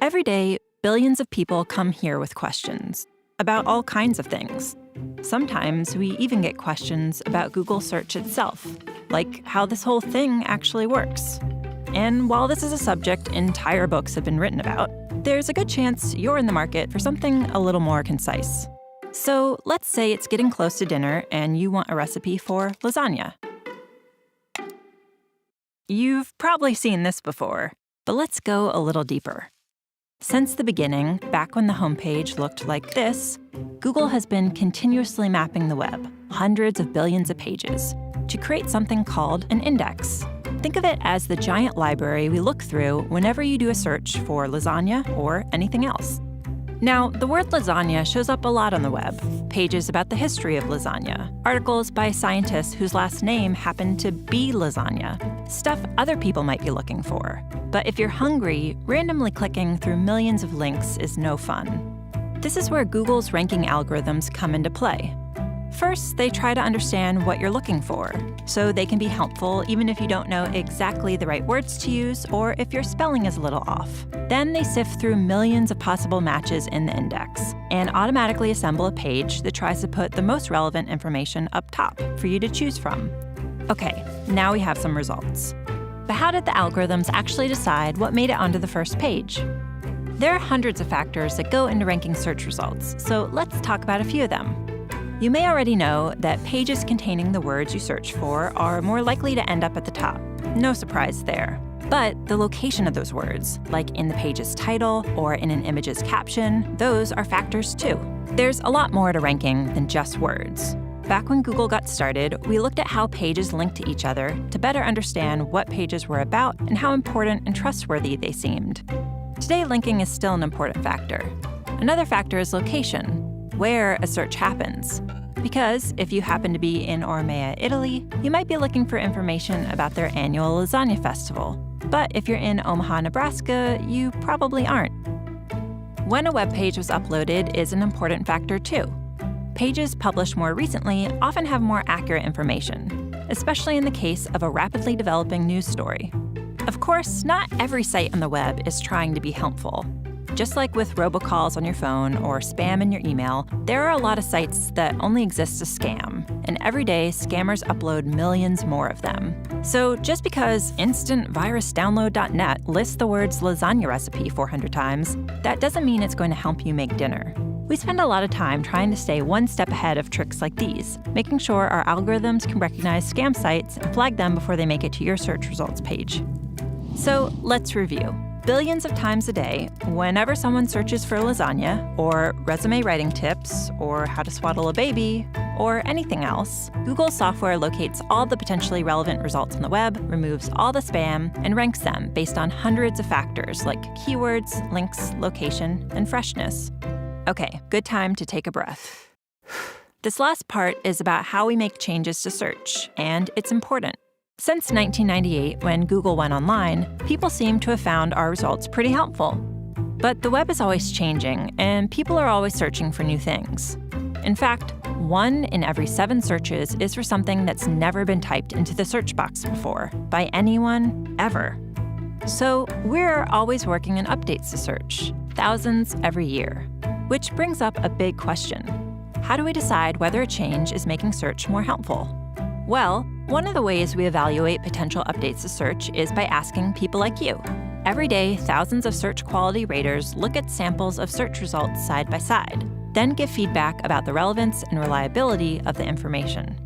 Every day, billions of people come here with questions about all kinds of things. Sometimes we even get questions about Google search itself, like how this whole thing actually works. And while this is a subject entire books have been written about, there's a good chance you're in the market for something a little more concise. So let's say it's getting close to dinner and you want a recipe for lasagna. You've probably seen this before, but let's go a little deeper. Since the beginning, back when the homepage looked like this, Google has been continuously mapping the web, hundreds of billions of pages, to create something called an index. Think of it as the giant library we look through whenever you do a search for lasagna or anything else. Now, the word lasagna shows up a lot on the web. Pages about the history of lasagna, articles by scientists whose last name happened to be lasagna, stuff other people might be looking for. But if you're hungry, randomly clicking through millions of links is no fun. This is where Google's ranking algorithms come into play. First, they try to understand what you're looking for, so they can be helpful even if you don't know exactly the right words to use or if your spelling is a little off. Then they sift through millions of possible matches in the index and automatically assemble a page that tries to put the most relevant information up top for you to choose from. Okay, now we have some results. But how did the algorithms actually decide what made it onto the first page? There are hundreds of factors that go into ranking search results, so let's talk about a few of them. You may already know that pages containing the words you search for are more likely to end up at the top. No surprise there. But the location of those words, like in the page's title or in an image's caption, those are factors too. There's a lot more to ranking than just words. Back when Google got started, we looked at how pages link to each other to better understand what pages were about and how important and trustworthy they seemed. Today, linking is still an important factor. Another factor is location, where a search happens. Because if you happen to be in Ormea, Italy, you might be looking for information about their annual lasagna festival. But if you're in Omaha, Nebraska, you probably aren't. When a web page was uploaded is an important factor too. Pages published more recently often have more accurate information, especially in the case of a rapidly developing news story. Of course, not every site on the web is trying to be helpful. Just like with robocalls on your phone or spam in your email, there are a lot of sites that only exist to scam, and every day scammers upload millions more of them. So just because instantvirusdownload.net lists the words lasagna recipe 400 times, that doesn't mean it's going to help you make dinner. We spend a lot of time trying to stay one step ahead of tricks like these, making sure our algorithms can recognize scam sites and flag them before they make it to your search results page. So let's review. Billions of times a day, whenever someone searches for lasagna, or resume writing tips, or how to swaddle a baby, or anything else, Google's software locates all the potentially relevant results on the web, removes all the spam, and ranks them based on hundreds of factors like keywords, links, location, and freshness. Okay, good time to take a breath. This last part is about how we make changes to search, and it's important. Since 1998, when Google went online, people seem to have found our results pretty helpful. But the web is always changing, and people are always searching for new things. In fact, 1 in every 7 searches is for something that's never been typed into the search box before, by anyone, ever. So we're always working on updates to search, thousands every year. Which brings up a big question. How do we decide whether a change is making search more helpful? Well, one of the ways we evaluate potential updates to search is by asking people like you. Every day, thousands of search quality raters look at samples of search results side by side, then give feedback about the relevance and reliability of the information.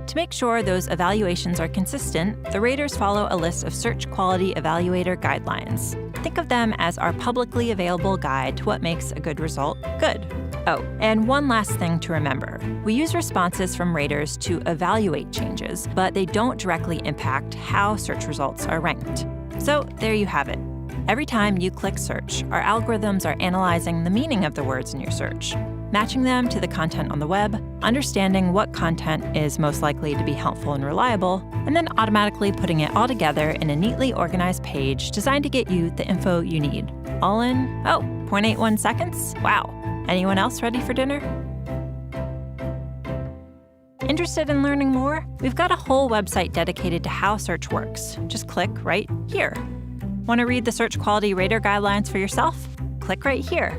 To make sure those evaluations are consistent, the raters follow a list of search quality evaluator guidelines. Think of them as our publicly available guide to what makes a good result good. Oh, and one last thing to remember. We use responses from raters to evaluate changes, but they don't directly impact how search results are ranked. So there you have it. Every time you click search, our algorithms are analyzing the meaning of the words in your search, matching them to the content on the web, understanding what content is most likely to be helpful and reliable, and then automatically putting it all together in a neatly organized page designed to get you the info you need. All in, 0.81 seconds? Wow. Anyone else ready for dinner? Interested in learning more? We've got a whole website dedicated to how search works. Just click right here. Want to read the search quality rater guidelines for yourself? Click right here.